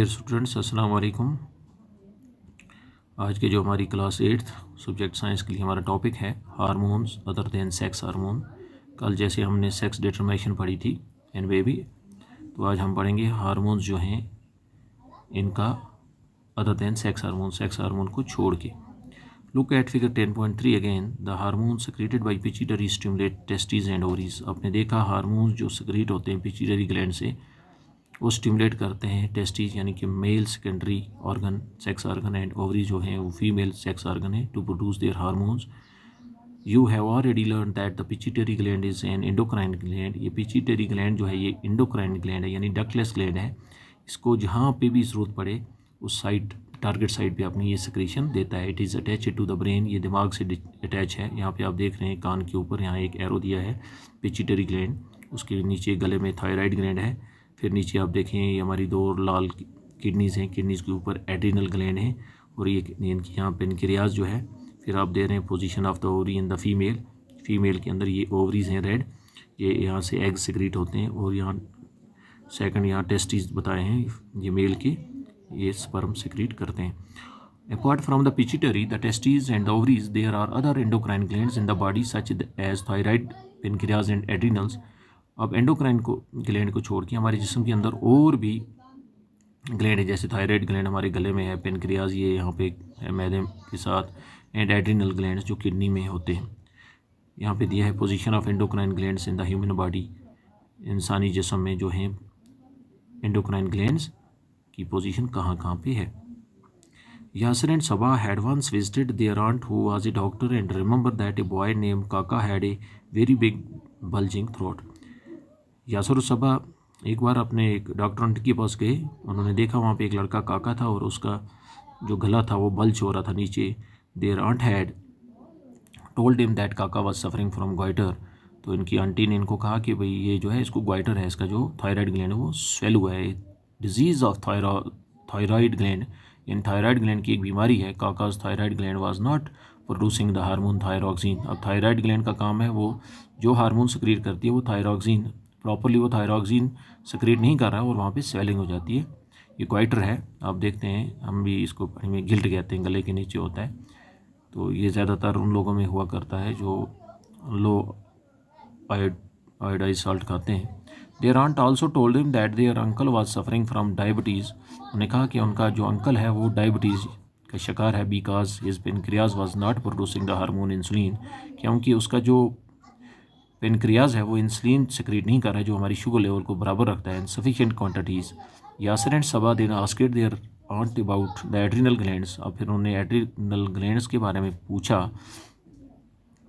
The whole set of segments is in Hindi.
डियर स्टूडेंट्स, अस्सलाम वालेकुम। आज के जो हमारी क्लास 8th सब्जेक्ट साइंस के लिए हमारा टॉपिक है hormones other than sex hormone. कल जैसे हमने सेक्स डिटरमिनेशन पढ़ी थी इन बेबी, तो आज हम पढ़ेंगे हार्मोन्स जो हैं इनका अदर देन सेक्स हार्मोन को छोड़ के। Look at figure 10.3 again. The hormone secreted by pituitary stimulate testis and ovaries. आपने देखा हार्मोन्स जो सेक्रेट होते हैं पिट्यूटरी ग्लैंड से वो स्टिमुलेट करते हैं टेस्टिस यानी कि male secondary organ sex organ, and ovary जो हैं वो फीमेल सेक्स ऑर्गन है, to produce their hormones. You have already learn that the pituitary gland is an endocrine gland. ये पिट्यूटरी ग्लैंड जो है ये इंडोक्राइन ग्लैंड है यानी डक्टलेस ग्लैंड है। इसको जहाँ पे भी ज़रूरत पड़े उस साइड टारगेट साइड पे अपनी ये सेक्रेशन देता है। It is attach to the brain. ये दिमाग से अटैच है। यहाँ पे आप देख रहे हैं कान के ऊपर यहाँ एक एरो दिया है पिट्यूटरी ग्लैंड, उसके नीचे गले में थायराइड ग्लैंड है। फिर नीचे आप देखें ये हमारी दो लाल किडनीज़ हैं, किडनीज़ के ऊपर एड्रिनल ग्लैंड है और ये इनकी यहाँ पेनक्रियाज जो है। फिर आप दे रहे हैं position of the ovary in the female के अंदर ये ओवरीज हैं रेड, ये यहाँ से एग सेक्रेट होते हैं और यहाँ सेकंड यहाँ टेस्टिस बताए हैं ये मेल के, ये स्पर्म सेक्रेट करते हैं। Apart from the pituitary, the testes and the ovaries, there are other endocrine glands in the body such as thyroid, pancreas and adrenals. अब एंडोक्राइन को ग्लैंड को छोड़ के हमारे जिस्म के अंदर और भी ग्लैंड है, जैसे थायराइड ग्लैंड हमारे गले में है, पेनक्रियाज ये यहाँ पे है मैदे के साथ, एंड एड्रिनल ग्लैंड्स जो किडनी में होते हैं। यहाँ पे दिया है position of endocrine glands in the human body. इंसानी जिस्म में जो है एंडोक्राइन ग्लैंड्स की पोजीशन कहाँ कहाँ पे है। Yasser and Sabah had once visited their aunt who was a doctor and remembered that a boy named Kaka had a very big bulging throat. यासर और सबा एक बार अपने एक डॉक्टर आंट के पास गए। उन्होंने देखा वहाँ पे एक लड़का काका था और उसका जो गला था वो बल्ज हो रहा था नीचे। Their aunt had told him that Kaka was suffering from goitre. तो इनकी आंटी ने इनको कहा कि भाई ये जो है इसको गोइटर है, इसका जो थायराइड ग्लैंड है वो स्वेल हुआ है। डिजीज़ ऑफ थायराइड ग्लैंड, इन थायराइड ग्लैंड की एक बीमारी है। Because thyroid gland was not producing the hormone thyroxine. अब थायराइड ग्लैंड का काम है वो जो हार्मोन सक्रिएट करती है वो थायरॉक्सिन, प्रॉपरली वो थायरॉक्सिन सक्रिएट नहीं कर रहा है और वहाँ पे स्वेलिंग हो जाती है। ये क्वाइटर है, आप देखते हैं, हम भी इसको में गिल्ट कहते हैं, गले के नीचे होता है। तो ये ज़्यादातर उन लोगों में हुआ करता है जो लो आयोडाइज साल्ट खाते हैं। Their aunt also told him that their uncle was suffering from diabetes. उन्होंने कहा कि उनका जो अंकल है वो डायबिटीज़ का शिकार है, because his pancreas was not producing the hormone insulin, क्योंकि उसका जो पेनक्रियाज है वो इंसुलिन सेक्रेट नहीं कर रहा है जो हमारी शुगर लेवल को बराबर रखता है in sufficient quantities. Yasar and Saba then asked their aunt about the adrenal glands. अब फिर उन्होंने एड्रिनल ग्लैंड्स के बारे में पूछा,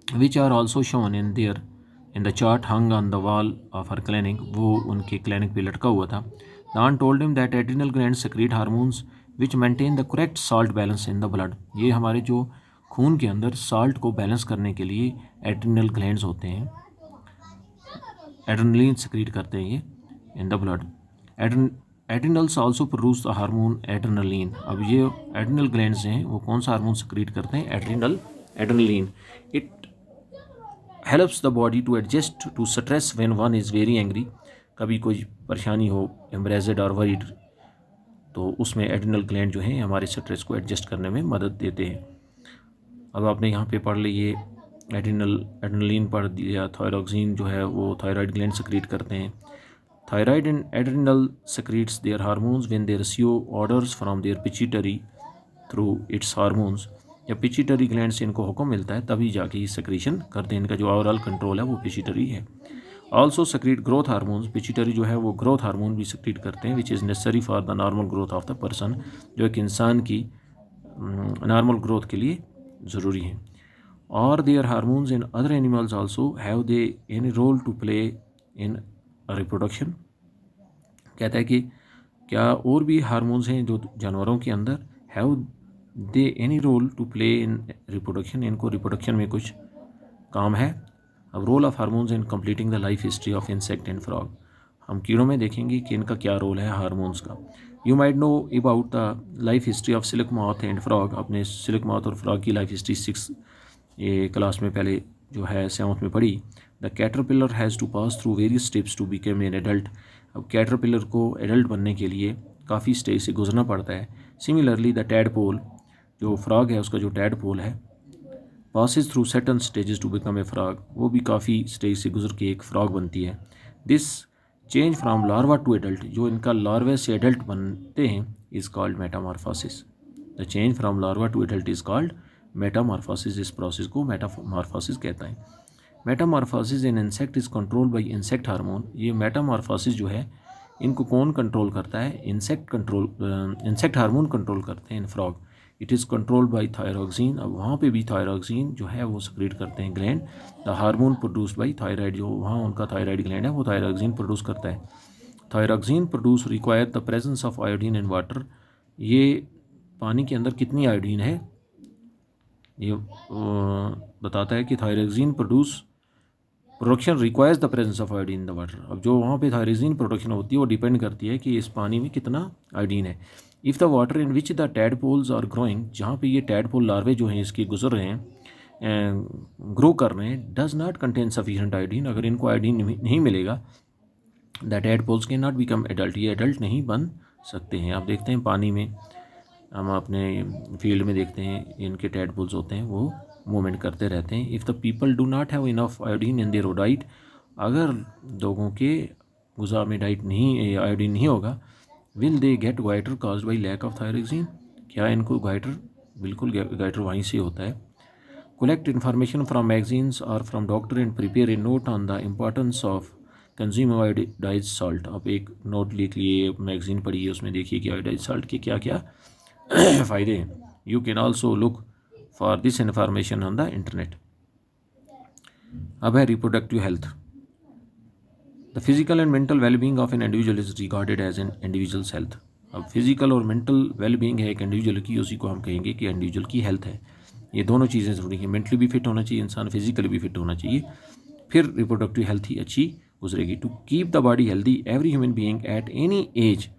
which are also shown in the chart hung on the wall of her clinic. वो उनके क्लिनिक पे लटका हुआ था। The aunt told him that adrenal glands secrete hormones which maintain the correct salt balance in the blood. ये हमारे जो खून के अंदर साल्ट को बैलेंस करने के लिए एड्रिनल ग्लैंड्स होते हैं, एड्रेनलिन सेक्रेट करते हैं ये in the blood. Adrenals also produce the hormone adrenaline. अब ये एड्रिनल ग्लैंड्स हैं वो कौन सा हार्मोन सेक्रेट करते हैं, adrenaline. It helps the body to adjust to stress when one is very angry. कभी कोई परेशानी हो, एम्ब्रेजेड और वरीड, तो उसमें एड्रिनल ग्लैंड जो है हमारे स्ट्रेस को एडजस्ट करने में मदद देते हैं। अब आपने यहाँ पे पढ़ लिए एड्रेनलिन पढ़ दिया। थायरॉक्सिन जो है वो थायराइड ग्लैंड सेक्रेट करते हैं। Thyroid and adrenal secretes their hormones when they receive orders from their pituitary through its hormones. जब पिट्यूटरी ग्लैंड से इनको हुक्म मिलता है तभी जाके ये सेक्रेशन करते हैं। इनका जो ओवरऑल कंट्रोल है वो पिट्यूटरी है। Also secrete growth hormones. Pituitary जो है वो ग्रोथ हार्मोन भी सेक्रेट करते हैं which is necessary for the normal growth of the person, जो एक इंसान की नॉर्मल ग्रोथ के लिए ज़रूरी है। और there hormones in other animals also have they any role to play in reproduction. कहता है कि क्या और भी हार्मोन्स हैं जो जानवरों के अंदर, have they any role to play in reproduction, इनको रिप्रोडक्शन में कुछ काम है। अब role of hormones in completing the life history of insect and frog. हम कीड़ों में देखेंगे कि इनका क्या रोल है हार्मोन्स का। You might know about the life history of silk moth and frog. अपने सिल्क मॉथ और फ्रॉग की लाइफ हिस्ट्री 6 ये क्लास में पहले जो है 7th में पढ़ी। The caterpillar has to pass through various steps to become an adult. अब कैटरपिलर को एडल्ट बनने के लिए काफ़ी स्टेज से गुजरना पड़ता है। सिमिलरली द टैडपोल, जो फ्रॉग है उसका जो टैडपोल है, passes through certain stages to become a frog, वो भी काफ़ी स्टेज से गुजर के एक फ्रॉग बनती है। This change from larva to adult, जो इनका लार्वे से एडल्ट बनते हैं, is called metamorphosis. The change from larva to adult is called metamorphosis. इस प्रोसेस को मेटामॉर्फोसिस कहता है। Metamorphosis in insect is control by insect hormone. ये मेटामॉर्फोसिस जो है इनको कौन कंट्रोल करता है? इंसेक्ट हार्मोन कंट्रोल करते हैं इन frog. It is controlled by thyroxine. अब वहाँ पे भी थायरॉक्सिन जो है वो सेक्रेट करते हैं gland. The hormone produced by thyroid, जो वहाँ उनका थायराइड ग्लैंड है वो थायरॉक्सिन प्रोड्यूस करता है। Thyroxine produce require the presence of iodine in water. ये पानी के अंदर कितनी आयोडीन है ये बताता है कि thyroxine production requires the presence of iodine in the water. अब जो वहाँ पे थायरॉक्सिन प्रोडक्शन होती है वो डिपेंड करती है कि इस पानी में कितना आयोडीन है। If the water in which the tadpoles are growing, जहाँ पे ये टैडपोल लार्वे जो हैं इसके गुजर रहे हैं, ग्रो कर रहे हैं, does not contain sufficient iodine, अगर इनको आयोडीन नहीं मिलेगा, the tadpoles can not become adult, ये एडल्ट नहीं बन सकते हैं। आप देखते हैं पानी में, हम अपने फील्ड में देखते हैं इनके टैडपोल्स होते हैं वो मूवमेंट करते रहते हैं। If the people do not have enough iodine in their diet, अगर लोगों के गुज़ा में डाइट नहीं आयोडीन नहीं होगा, will they get goitre caused by lack of thyroxine, क्या इनको गाइटर? बिल्कुल गाइटर वहीं से होता है। कलेक्ट इन्फॉर्मेशन फ्राम मैगजीन्स और from doctor and prepare a note on the importance of consume iodise salt. आप एक नोट लिख लिए, मैगजीन पढ़िए, उसमें देखिए कि आयोडाइज सॉल्ट के क्या क्या फ़ायदे हैं। You can also look for this information on the internet. अब है reproductive health. The physical and mental wellbeing of an individual is regarded as an individual's health. अब फिजिकल और मेंटल वेलबींग है एक इंडिविजुअल की, उसी को हम कहेंगे कि इंडिविजुअल की हेल्थ है। ये दोनों चीज़ें ज़रूरी हैं, मेंटली भी फिट होना चाहिए इंसान, फिजिकली भी फिट होना चाहिए, फिर रिप्रोडक्टिव हेल्थ ही अच्छी गुजरेगी। To keep the body healthy, every human being at any age,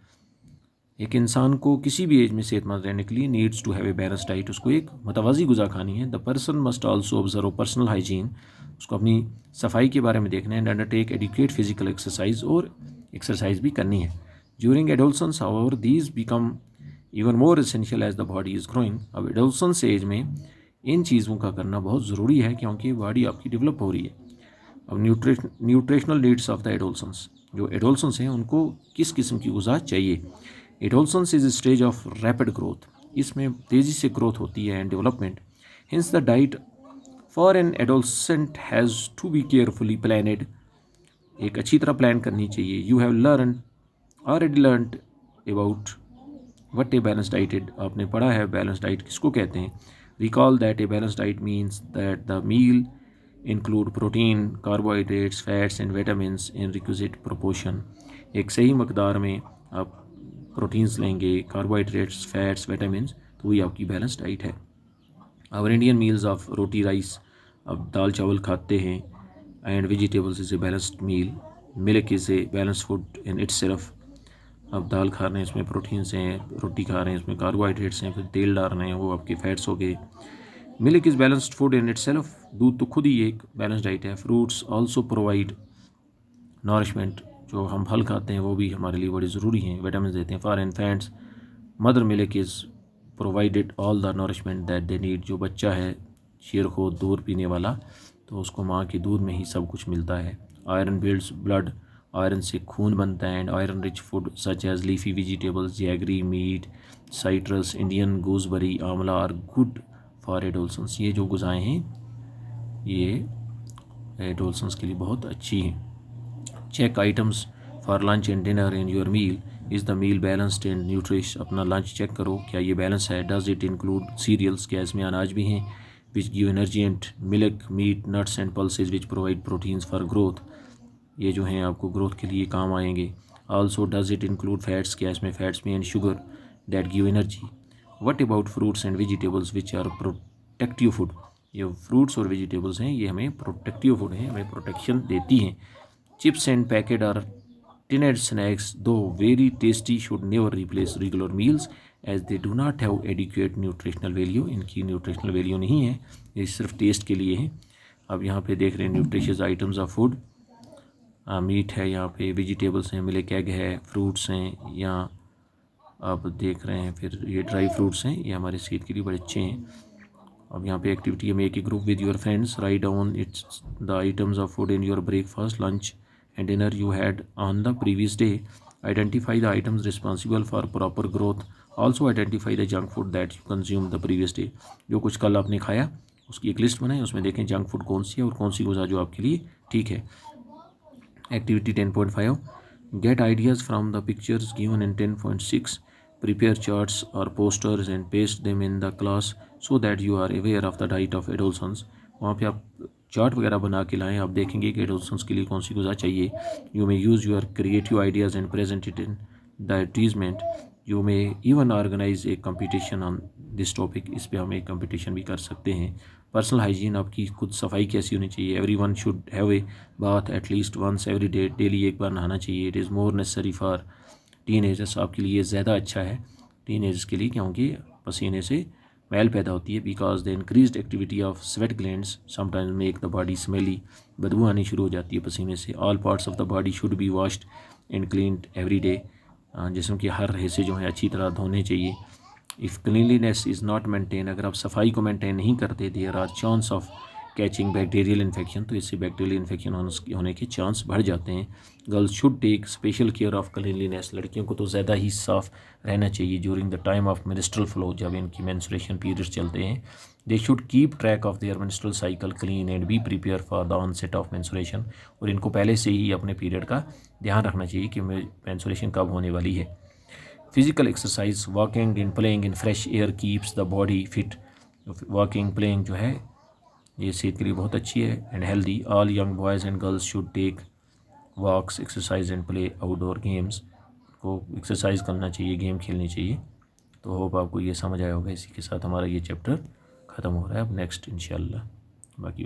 एक इंसान को किसी भी एज में सेहतमंद रहने के लिए needs to have a balance diet, उसको एक मतवाजी गुज़ा खानी है। The person must also observe personal hygiene, उसको अपनी सफाई के बारे में देखना है। And undertake adequate physical exercise, और एक्सरसाइज भी करनी है। During adolescence however these become even more essential as the body is growing. अब एडोलसेंस एज में इन चीज़ों का करना बहुत ज़रूरी है क्योंकि बॉडी आपकी डेवलप हो रही है। अब nutritional needs of the adolescence, जो एडोलसेंस हैं उनको किस किस्म की गुज़ा चाहिए। Adolescence is stage of rapid growth, इसमें तेज़ी से ग्रोथ होती है and development. Hence the diet for an adolescent has to be carefully planned, एक अच्छी तरह प्लान करनी चाहिए। You have already learned about what a balance diet, आपने पढ़ा है बैलेंस डाइट किसको कहते हैं। Recall that a balance diet means that the meal include protein, carbohydrates, fats and vitamins in requisite proportion. एक सही मकदार में आप प्रोटीन्स लेंगे, कार्बोहाइड्रेट्स, फैट्स, विटामिन्स, तो वही आपकी बैलेंस डाइट है। Our Indian meals of roti rice, अब दाल चावल खाते हैं, and vegetables is a balanced meal. Milk is a balance food in itself, अब दाल खा रहे हैं इसमें प्रोटीन्स हैं, रोटी खा रहे हैं इसमें कार्बोहाइड्रेट्स हैं, फिर तेल डाल रहे हैं वो आपके फैट्स हो गए। Milk is balanced food in it's self, दूध तो खुद ही एक बैलेंस डाइट है। फ्रूट्स ऑल्सो प्रोवाइड नॉरिशमेंट, जो हम फल खाते हैं वो भी हमारे लिए बड़े ज़रूरी हैं, विटामिन देते हैं। For infants mother milk is provided all the nourishment that they need, जो बच्चा है शीरखोर दूध पीने वाला, तो उसको माँ के दूध में ही सब कुछ मिलता है। आयरन बिल्ड्स ब्लड, आयरन से खून बनता है। And iron rich food such as leafy vegetables, jaggery, meat, citrus, Indian gooseberry, amla are good for adolescence. ये जो गुज़ाएँ हैं ये एडोलसेंस के लिए बहुत अच्छी हैं। Check items for lunch and dinner in your meal, is the meal balanced and nutritious, अपना लंच चेक करो क्या ये बैलेंस है। डज इट इंक्लूड सीरियल्स, क्या इसमें अनाज भी हैं, which give energy, and milk, meat, nuts and pulses which provide proteins for growth, ये जो हैं आपको ग्रोथ के लिए काम आएंगे। Also does it include fats, क्या इसमें फैट्स भी, and sugar that give energy. What about fruits and vegetables which are protective food, ये फ्रूट्स और वेजिटेबल्स हैं ये हमें प्रोटेक्टिव फूड हैं, हमें प्रोटेक्शन देती हैं। Chips and packet or tinned snacks though very tasty should never replace regular meals as they do not have adequate nutritional value, इनकी न्यूट्रिशनल वैल्यू नहीं है, ये सिर्फ टेस्ट के लिए हैं। अब यहाँ पे देख रहे हैं nutritious items of food, meat है, यहाँ पे वेजिटेबल्स हैं, मिल्क, एग है, फ्रूट्स हैं, यहाँ आप देख रहे हैं। फिर ये ड्राई फ्रूट्स हैं, ये हमारे सेहत के लिए बड़े अच्छे हैं। अब यहाँ पे एक्टिविटी है, make a group with your friends, write down it's the items of food in your breakfast, lunch and dinner you had on the previous day, identify the items responsible for proper growth, also identify the junk food that you consume the previous day. जो कुछ कल आपने खाया उसकी एक लिस्ट बनाएं, उसमें देखें जंक फूड कौन सी है और कौन सी गुज़ा जो आपके लिए ठीक है। Activity 10.5, get ideas from the pictures given in 10.6, prepare charts or posters and paste them in the class so that you are aware of the diet of adolescents। वहाँ पे आप चार्ट वगैरह बना के लाएं, आप देखेंगे कि एडोलसेंस के लिए कौन सी गुज़ा चाहिए। You may use your creative ideas and present it in the advertisement, you may even organise a competition on this topic, इस पर हम एक कंपटीशन भी कर सकते हैं। पर्सनल हाइजीन, आपकी खुद सफाई कैसी होनी चाहिए। Everyone should have a bath at least once every day, daily एक बार नहाना चाहिए। It is more necessary for teenagers, आपके लिए ज़्यादा अच्छा है टीनेजर्स के लिए, क्योंकि पसीने से मैल पैदा होती है। Because the increased activity of sweat glands sometimes make the body smelly, बदबू आनी शुरू हो जाती है पसीने से। All parts of the body should be washed and cleaned every day, जिसम के हर हिस्से जो हैं अच्छी तरह धोने चाहिए। If cleanliness is not maintain, अगर आप सफाई को मेंटेन नहीं करते, there are chance of catching bacterial infection, तो इससे बैक्टीरियल इन्फेक्शन होने के चांस बढ़ जाते हैं। Girls should take special care of cleanliness, लड़कियों को तो ज़्यादा ही साफ़ रहना चाहिए during the time of menstrual flow, जब इनकी मेंस्ट्रुएशन पीरियड्स चलते हैं। They should keep track of their menstrual cycle clean and be prepare for the onset of menstruation, और इनको पहले से ही अपने पीरियड का ध्यान रखना चाहिए कि मेंस्ट्रुएशन कब होने वाली है। Physical exercise, walking and playing in fresh air keeps the body fit, walking playing जो है ये सेहत के लिए बहुत अच्छी है and healthy. All young boys and girls should take walks, exercise and play outdoor games, को एक्सरसाइज करना चाहिए, गेम खेलनी चाहिए। तो होप आपको ये समझ आया होगा। इसी के साथ हमारा ये चैप्टर ख़त्म हो रहा है। अब नेक्स्ट इंशाल्लाह बाकी